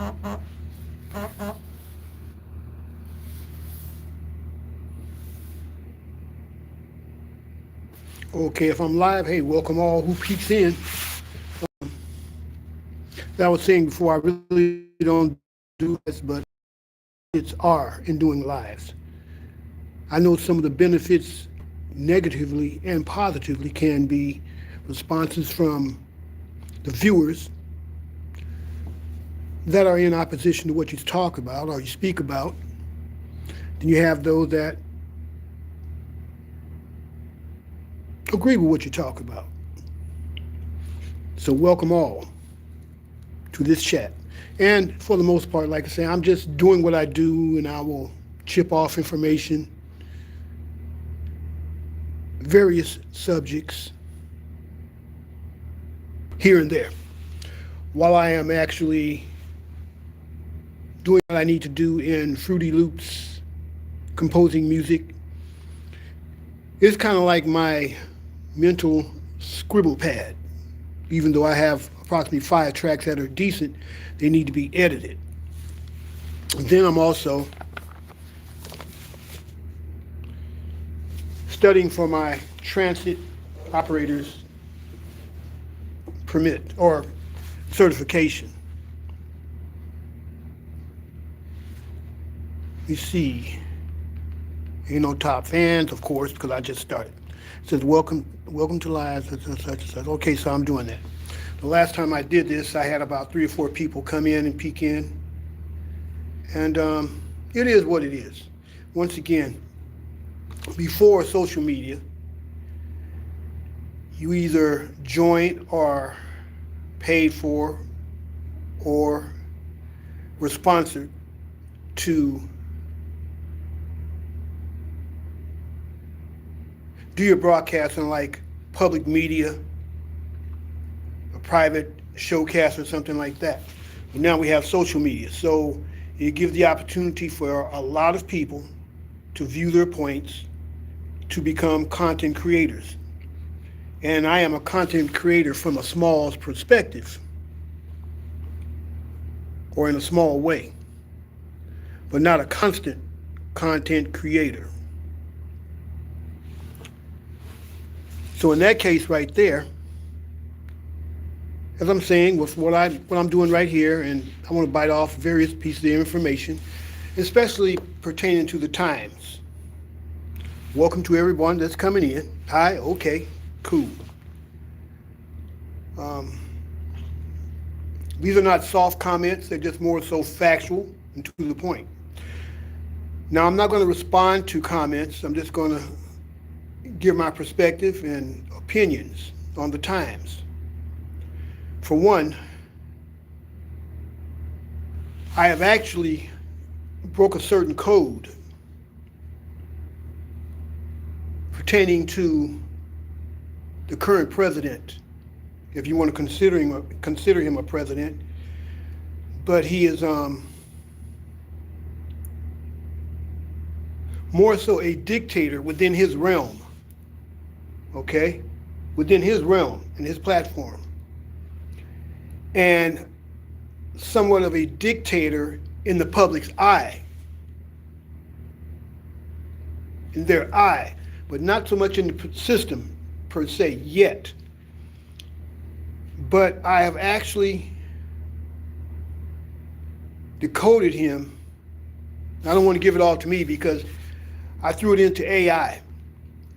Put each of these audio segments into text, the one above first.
Okay, if I'm live, hey, welcome all who peeks in. As I was saying before, I really don't do this, but it's are in doing lives. I know some of the benefits negatively and positively can be responses from the viewers that are in opposition to what you talk about or you speak about. Then you have those that agree with what you talk about. So welcome all to this chat. And for the most part, like I say, I'm just doing what I do and I will chip off information, various subjects here and there, while I am actually doing what I need to do in Fruity Loops, composing music. It's kind of like my mental scribble pad. Even though I have approximately 5 tracks that are decent, they need to be edited. And then I'm also studying for my transit operator's permit or certification. You see, top fans, of course, because I just started. It says, welcome to live, such and such and such. Okay, so I'm doing that. The last time I did this, I had about 3 or 4 people come in and peek in. And it is what it is. Once again, before social media, you either joined or paid for or were sponsored to do your broadcast on like public media, a private showcast or something like that. But now we have social media. So it gives the opportunity for a lot of people to view their points, to become content creators. And I am a content creator from a small perspective, or in a small way, but not a constant content creator. So in that case right there, as I'm saying, with what I'm doing right here, and I want to bite off various pieces of information, especially pertaining to the times. Welcome to everyone that's coming in. Hi, okay, cool. These are not soft comments, they're just more so factual and to the point. Now, I'm not going to respond to comments, I'm just going to give my perspective and opinions on the times. For one, I have actually broke a certain code pertaining to the current president, if you want to consider him a president, but he is more so a dictator within his realm, okay? Within his realm and his platform. And somewhat of a dictator in the public's eye, in their eye, but not so much in the system per se yet. But I have actually decoded him. I don't want to give it all to me because I threw it into AI,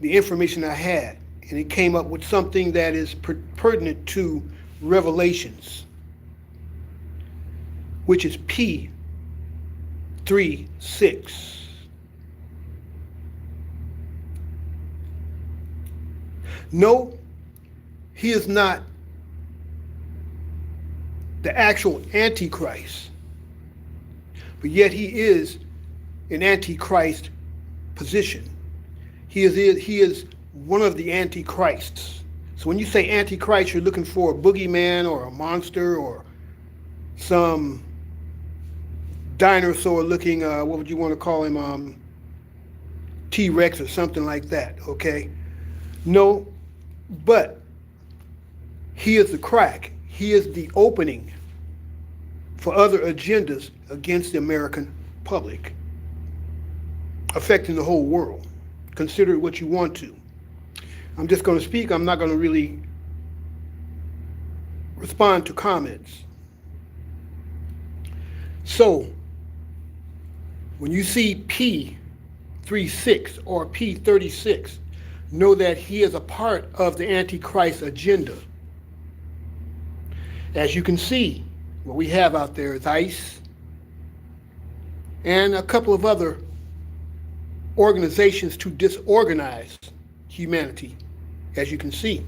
the information I had, and it came up with something that is pertinent to Revelations, which is P3:6. No, he is not the actual Antichrist, but yet he is an Antichrist position. He is one of the Antichrists. So when you say Antichrist, you're looking for a boogeyman or a monster or some dinosaur-looking, what would you want to call him, T-Rex or something like that, okay? No, but he is the crack. He is the opening for other agendas against the American public, affecting the whole world. Consider it what you want to. I'm just going to speak. I'm not going to really respond to comments. So, when you see P36 or P36, know that he is a part of the Antichrist agenda. As you can see, what we have out there is ICE and a couple of other organizations to disorganize humanity, as you can see.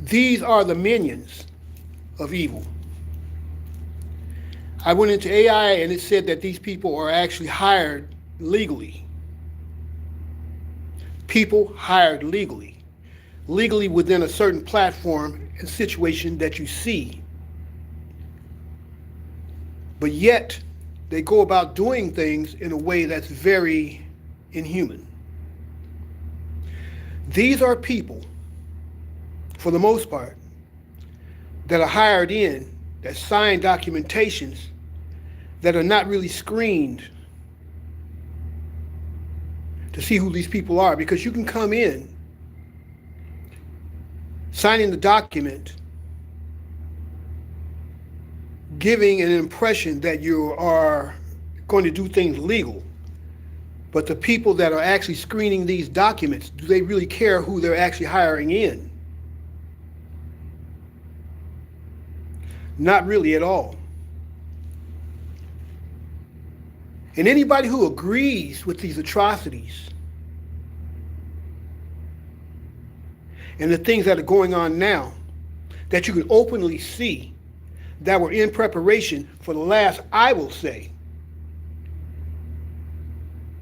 These are the minions of evil. I went into AI and it said that these people are actually hired legally. People hired legally within a certain platform and situation that you see. But yet, they go about doing things in a way that's very inhuman. These are people, for the most part, that are hired in, that sign documentations that are not really screened to see who these people are, because you can come in signing the document giving an impression that you are going to do things legal, but the people that are actually screening these documents, do they really care who they're actually hiring in? Not really at all. And anybody who agrees with these atrocities and the things that are going on now, that you can openly see, that were in preparation for the last, I will say,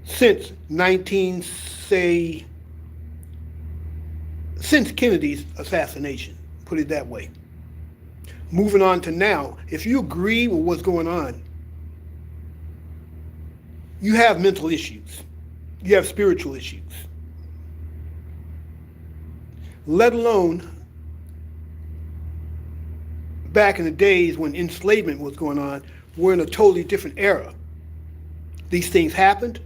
since Kennedy's assassination, put it that way. Moving on to now, if you agree with what's going on, you have mental issues, you have spiritual issues, let alone back in the days when enslavement was going on. We're in a totally different era. These things happened,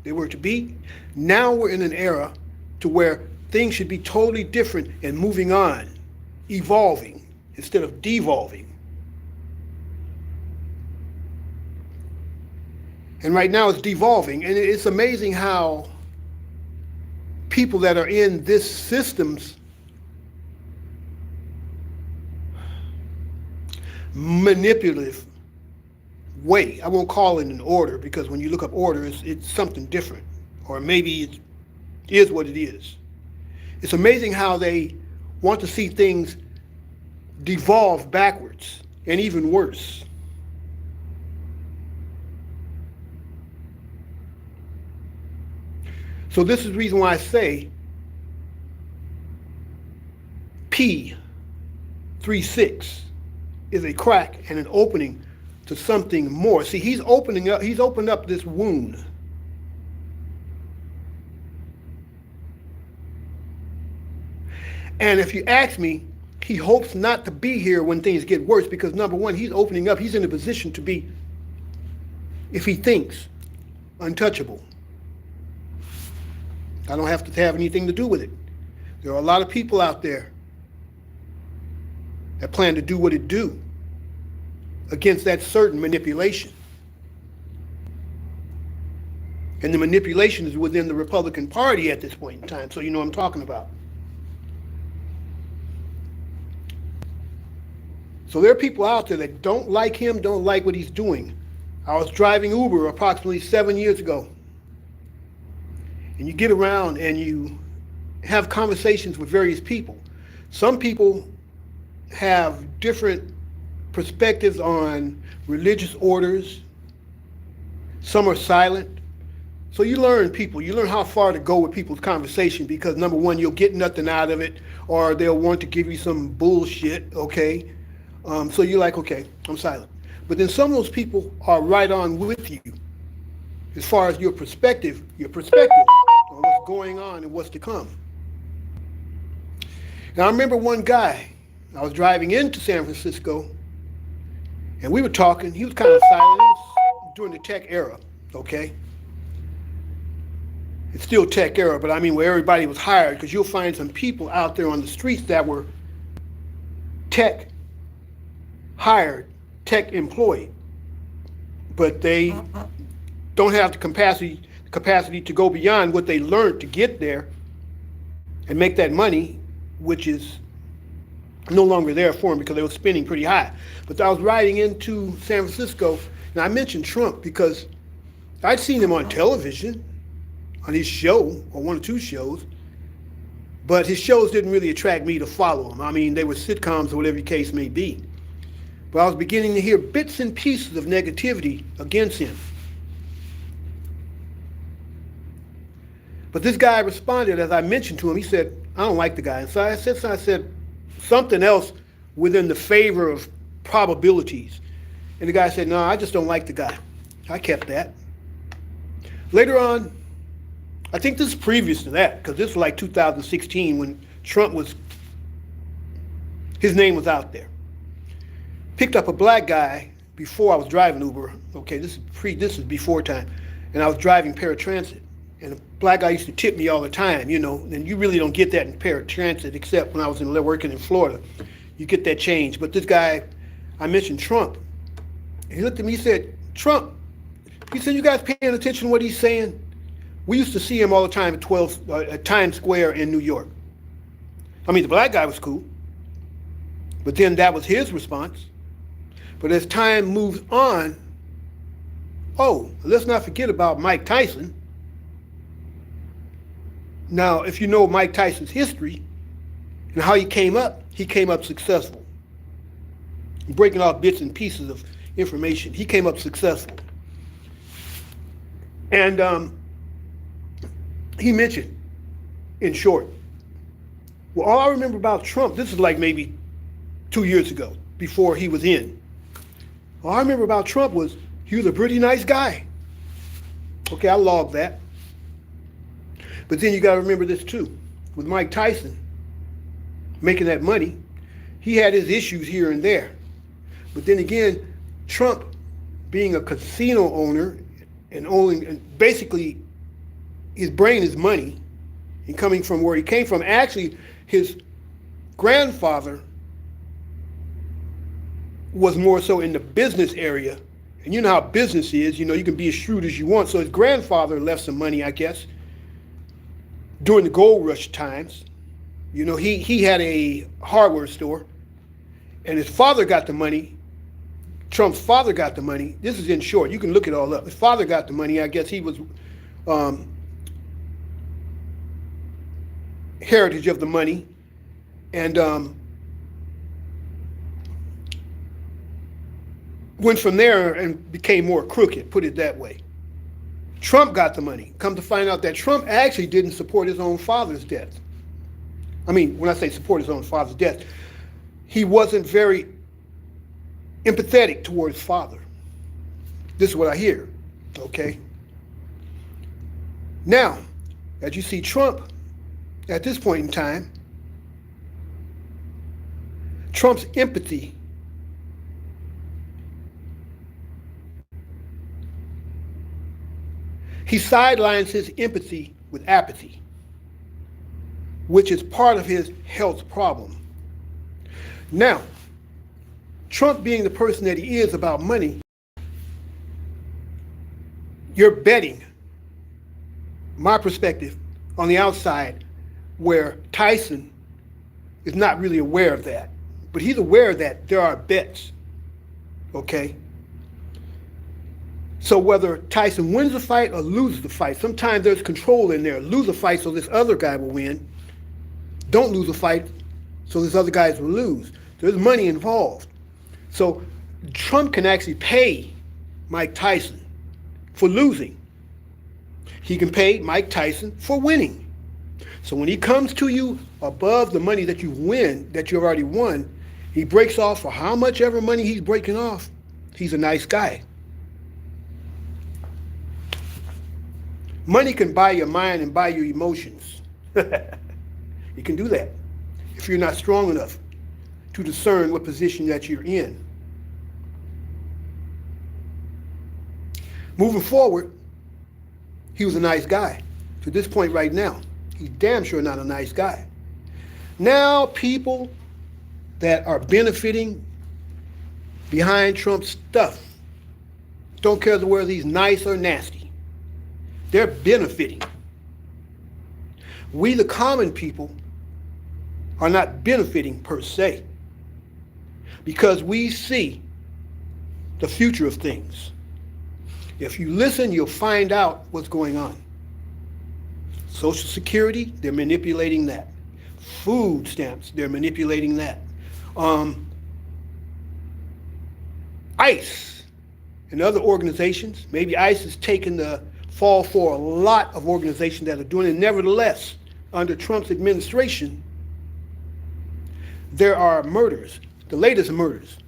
they were to be. Now we're in an era to where things should be totally different and moving on, evolving instead of devolving. And right now it's devolving, and it's amazing how people that are in this system's manipulative way. I won't call it an order, because when you look up order, it's something different, or maybe it is what it is. It's amazing how they want to see things devolve backwards, and even worse. So this is the reason why I say P36 is a crack and an opening to something more. See, he's opened up this wound. And if you ask me, he hopes not to be here when things get worse, because number one, he's opening up, he's in a position to be, if he thinks, untouchable. I don't have to have anything to do with it. There are a lot of people out there that plan to do what it do against that certain manipulation. And the manipulation is within the Republican Party at this point in time, so you know what I'm talking about. So there are people out there that don't like him, don't like what he's doing. I was driving Uber approximately 7 years ago. And you get around and you have conversations with various people. Some people have different perspectives on religious orders. Some are silent. So you learn how far to go with people's conversation, because number one, you'll get nothing out of it, or they'll want to give you some bullshit, okay? So you're like, okay, I'm silent. But then some of those people are right on with you as far as your perspective on what's going on and what's to come. Now I remember one guy, I was driving into San Francisco, and we were talking. He was kind of silent. It was during the tech era, okay? It's still tech era, but I mean where everybody was hired, because you'll find some people out there on the streets that were tech hired, tech employed, but they don't have the capacity to go beyond what they learned to get there and make that money, which is no longer there for them because they were spending pretty high. But I was riding into San Francisco, and I mentioned Trump because I'd seen him on television, on his show, or one or two shows, but his shows didn't really attract me to follow him. I mean, they were sitcoms or whatever the case may be. But I was beginning to hear bits and pieces of negativity against him. But this guy responded, as I mentioned to him, he said, I don't like the guy. And so I said something else within the favor of probabilities. And the guy said, no, I just don't like the guy. I kept that. Later on, I think this is previous to that, because this was like 2016 when Trump his name was out there. Picked up a black guy before I was driving Uber. Okay, this is before time. And I was driving paratransit. And a black guy used to tip me all the time, you know, and you really don't get that in paratransit except when I was working in Florida. You get that change. But this guy, I mentioned Trump. And he looked at me, he said, Trump, he said, you guys paying attention to what he's saying? We used to see him all the time at Times Square in New York. I mean, the black guy was cool. But then that was his response. But as time moves on, let's not forget about Mike Tyson. Now, if you know Mike Tyson's history and how he came up successful. Breaking off bits and pieces of information, he came up successful. And he mentioned, in short, well, all I remember about Trump, this is like maybe 2 years ago, before he was in. All I remember about Trump was he was a pretty nice guy. Okay, I logged that. But then you got to remember this too. With Mike Tyson making that money, he had his issues here and there. But then again, Trump being a casino owner and basically his brain is money, and coming from where he came from, actually his grandfather was more so in the business area. And you know how business is, you can be as shrewd as you want. So his grandfather left some money, I guess, during the gold rush times. He had a hardware store, and his father got the money. Trump's father got the money. This is in short. You can look it all up. His father got the money. I guess he was heritage of the money. And went from there and became more crooked, put it that way. Trump got the money. Come to find out that Trump actually didn't support his own father's death. I mean, when I say support his own father's death, he wasn't very empathetic toward his father. This is what I hear, okay? Now, as you see Trump, at this point in time, Trump's empathy he sidelines his empathy with apathy, which is part of his health problem. Now, Trump being the person that he is about money, you're betting, my perspective, on the outside, where Tyson is not really aware of that. But he's aware that there are bets, okay? So whether Tyson wins the fight or loses the fight, sometimes there's control in there. Lose a fight so this other guy will win. Don't lose a fight so this other guy will lose. There's money involved. So Trump can actually pay Mike Tyson for losing. He can pay Mike Tyson for winning. So when he comes to you above the money that you win, that you've already won, he breaks off for how much ever money he's breaking off. He's a nice guy. Money can buy your mind and buy your emotions. It can do that if you're not strong enough to discern what position that you're in. Moving forward, he was a nice guy. To this point right now, he's damn sure not a nice guy. Now people that are benefiting behind Trump's stuff don't care whether he's nice or nasty. They're benefiting. We, the common people, are not benefiting per se because we see the future of things. If you listen, you'll find out what's going on. Social Security, they're manipulating that. Food stamps, they're manipulating that. ICE and other organizations, maybe ICE has taken the fall for a lot of organizations that are doing it. Nevertheless, under Trump's administration, there are murders, the latest murders,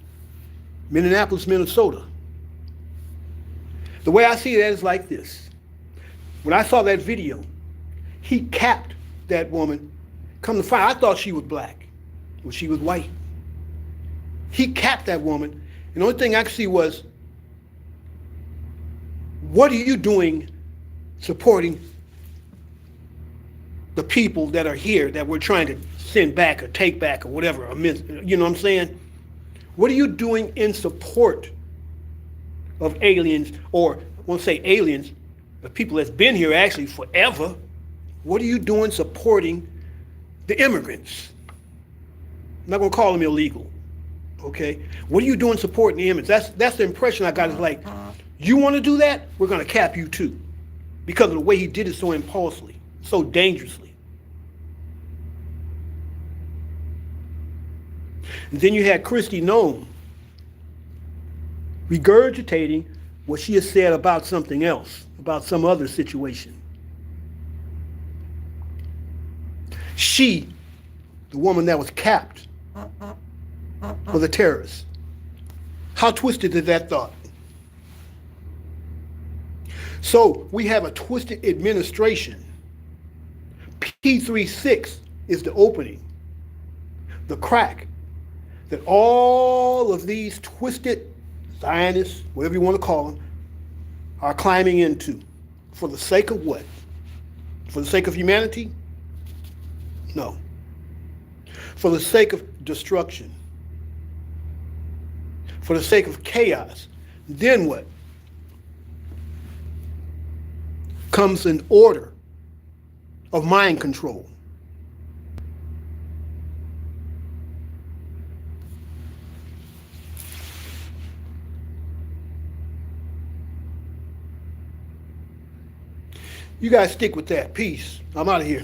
Minneapolis, Minnesota. The way I see that is like this. When I saw that video, he capped that woman. Come to find, I thought she was black, but she was white. He capped that woman, and the only thing I could see was, what are you doing supporting the people that are here that we're trying to send back or take back or whatever? You know what I'm saying? What are you doing in support of aliens, or I won't say aliens, but people that's been here actually forever? What are you doing supporting the immigrants? I'm not going to call them illegal, okay? What are you doing supporting the immigrants? That's the impression I got. Is like, you want to do that? We're going to cap you too, because of the way he did it so impulsively, so dangerously. And then you had Kristi Noem regurgitating what she has said about something else, about some other situation. She, the woman that was capped, was a terrorist. How twisted is that thought? So we have a twisted administration. P36 is the opening, the crack that all of these twisted Zionists, whatever you want to call them, are climbing into. For the sake of what? For the sake of humanity? No. For the sake of destruction. For the sake of chaos. Then what? Comes an order of mind control. You guys stick with that. Peace. I'm out of here.